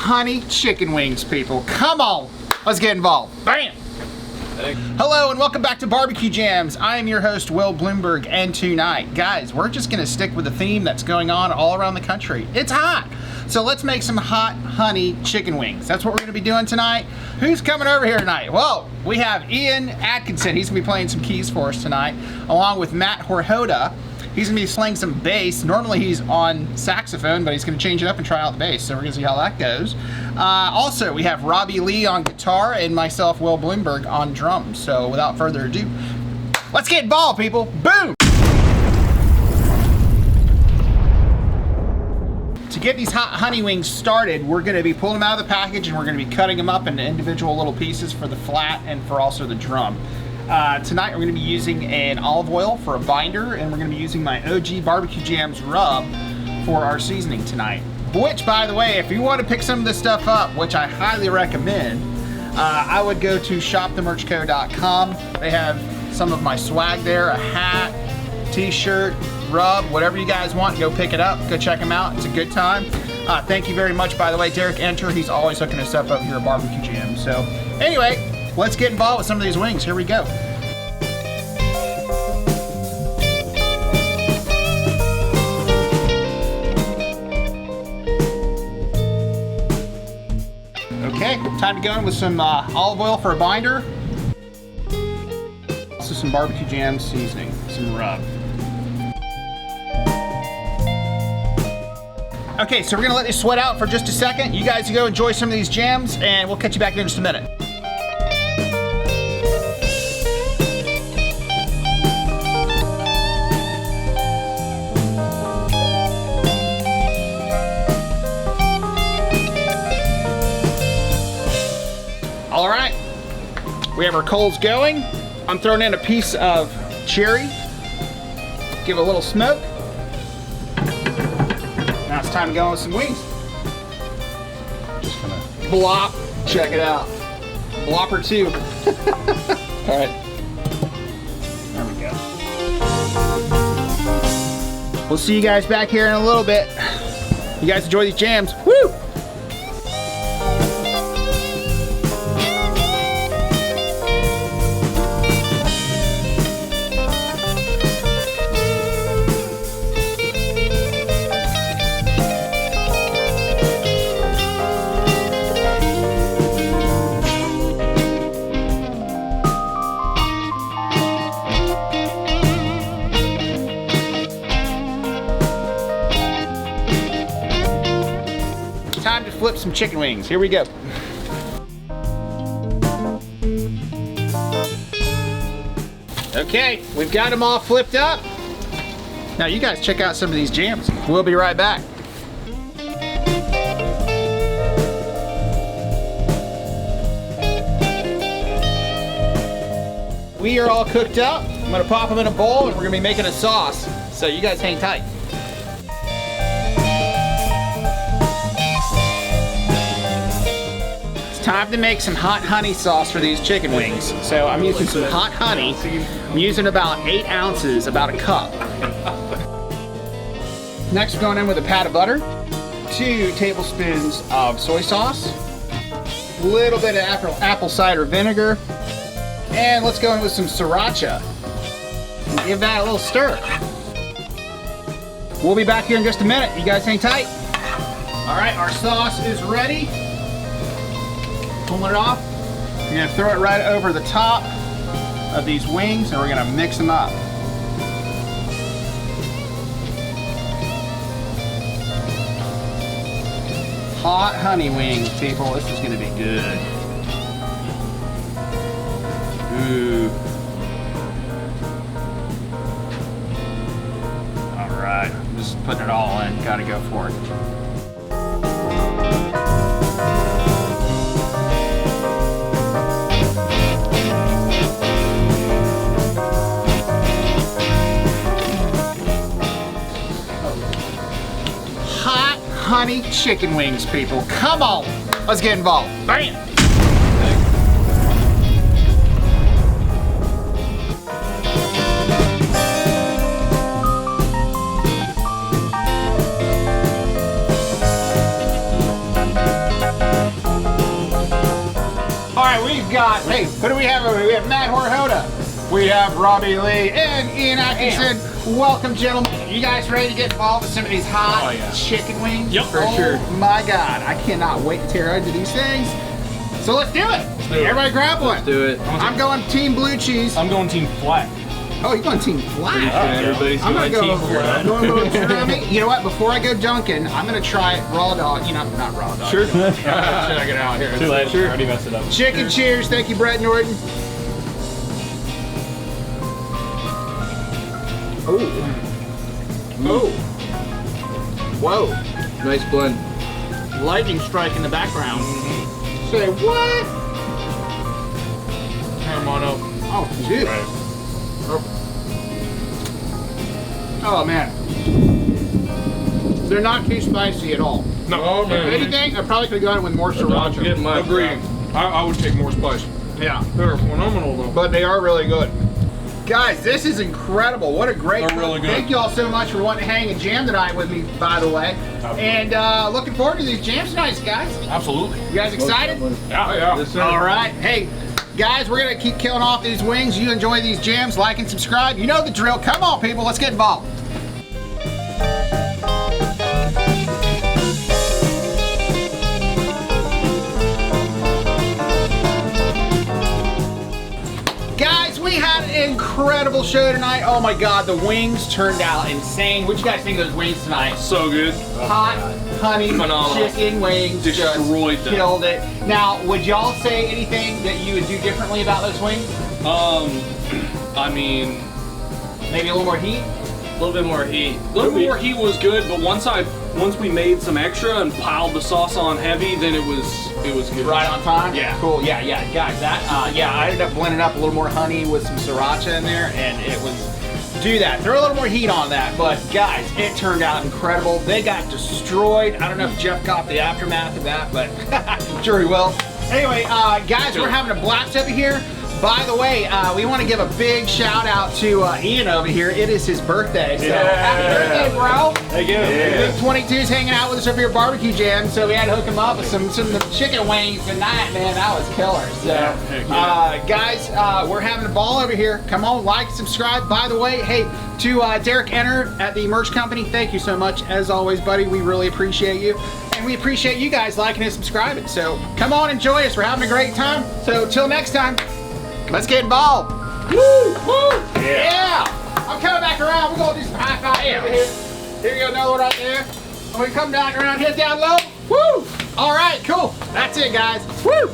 honey chicken wings, people. Come on, let's get involved. Bam! Hello and welcome back to Barbecue Jams. I am your host, Will Bloomberg, and tonight, guys, we're just gonna stick with the theme that's going on all around the country. It's hot. So let's make some hot honey chicken wings. That's what we're gonna be doing tonight. Who's coming over here tonight? Well, we have Ian Atkinson. He's gonna be playing some keys for us tonight, along with Matt Horhoda. He's gonna be playing some bass. Normally he's on saxophone, but he's gonna change it up and try out the bass. So we're gonna see how that goes. Also, we have Robbie Lee on guitar and myself, Will Bloomberg, on drums. So without further ado, let's get involved, people. Boom! To get these hot honey wings started, we're gonna be pulling them out of the package and we're gonna be cutting them up into individual little pieces for the flat and for also the drum. Tonight we're going to be using an olive oil for a binder, and we're going to be using my OG Barbecue Jams rub for our seasoning tonight. Which, by the way, if you want to pick some of this stuff up, which I highly recommend, I would go to shopthemerchco.com. They have some of my swag there, a hat, t-shirt, rub, whatever you guys want, go pick it up, go check them out. It's a good time. Thank you very much, by the way, Derek Enter. He's always hooking us up here at Barbecue Jams. So anyway, let's get involved with some of these wings. Here we go. Okay, time to go in with some olive oil for a binder. Also some Barbecue Jam seasoning, some rub. Okay, so we're gonna let this sweat out for just a second. You guys go enjoy some of these jams and we'll catch you back here in just a minute. All right, we have our coals going. I'm throwing in a piece of cherry. Give it a little smoke. Now it's time to go with some wings. Just gonna blop, check it out. Blopper 2. All right, there we go. We'll see you guys back here in a little bit. You guys enjoy these jams, woo! Time to flip some chicken wings. Here we go. Okay, we've got them all flipped up. Now you guys check out some of these jams. We'll be right back. We are all cooked up. I'm gonna pop them in a bowl and we're gonna be making a sauce. So you guys hang tight. Time to make some hot honey sauce for these chicken wings. So I'm using some hot honey. I'm using about 8 ounces, about a cup. Next, we're going in with a pat of butter, 2 tablespoons of soy sauce, a little bit of apple cider vinegar, and let's go in with some sriracha. And give that a little stir. We'll be back here in just a minute. You guys hang tight. All right, our sauce is ready. Pulling it off. We're gonna throw it right over the top of these wings and we're gonna mix them up. Hot honey wings, people. This is gonna be good. Ooh. All right, just putting it all in. Gotta go for it. Honey chicken wings, people. Come on, let's get involved. Bam! right, we've got, hey, who do we have over here? We have Matt Horhoda. We have Robbie Lee and Ian Atkinson. Welcome, gentlemen. You guys ready to get involved with some of these hot chicken wings? Yep, for sure. Oh my God, I cannot wait to tear into these things. So let's do it. Everybody grab one. Let's do it. I'm going team blue cheese. I'm going team flat. Oh, you're going team flat. Everybody's I'm gonna going go. team flat. I'm gonna go Jeremy. You know what? Before I go Dunkin', I'm gonna try raw dog. You know, not raw dog. Sure. Check it out here. Too late. Sure. Already messed it up. Chicken cheers. Thank you, Brett Norton. Oh. Oh. Whoa. Nice blend. Lightning strike in the background. Say what? Come on up. Oh, dude. Right. Oh man. They're not too spicy at all. No, If anything, I probably could have gone with more sriracha. Get my Agreed. I would take more spice. Yeah. They're phenomenal though. But they are really good. Guys, this is incredible. What a great They're really good. Thank you all so much for wanting to hang and jam tonight with me, by the way. Absolutely. And looking forward to these jams tonight, guys. Absolutely. You guys excited? Yeah. Yes, sir. All right. Hey, guys, we're going to keep killing off these wings. You enjoy these jams, like and subscribe. You know the drill. Come on, people. Let's get involved. Guys, we had an incredible show tonight. Oh my God, the wings turned out insane. What'd you guys think of those wings tonight? So good. Hot, honey, Phenomenal. chicken wings. Destroyed just them. Killed it. Now, would y'all say anything that you would do differently about those wings? I mean, Maybe a little more heat? a little bit more heat. A little more heat was good, but once we made some extra and piled the sauce on heavy, then it was good. Right on time? Yeah. Cool, yeah, guys, that, I ended up blending up a little more honey with some sriracha in there, and it was, do that. Throw a little more heat on that, but guys, it turned out incredible. They got destroyed. I don't know if Jeff got the aftermath of that, but I'm sure he will. Anyway, guys, we're having a blast over here. By the way, we want to give a big shout out to Ian over here. It is his birthday, so happy birthday, bro. Thank you. Big 22's hanging out with us over here, barbecue jam, so we had to hook him up with some chicken wings tonight, man. That was killer. So, guys, we're having a ball over here. Come on, like, subscribe. By the way, hey, to Derek Enner at the merch company, thank you so much. As always, buddy, we really appreciate you. And we appreciate you guys liking and subscribing. So, come on, enjoy us. We're having a great time. So, till next time. Let's get involved. Woo! Woo! Yeah! I'm coming back around. We're gonna do some high five over here. Here you go, another one right there. And we come back around, hit down low. Woo! All right, cool. That's it, guys. Woo!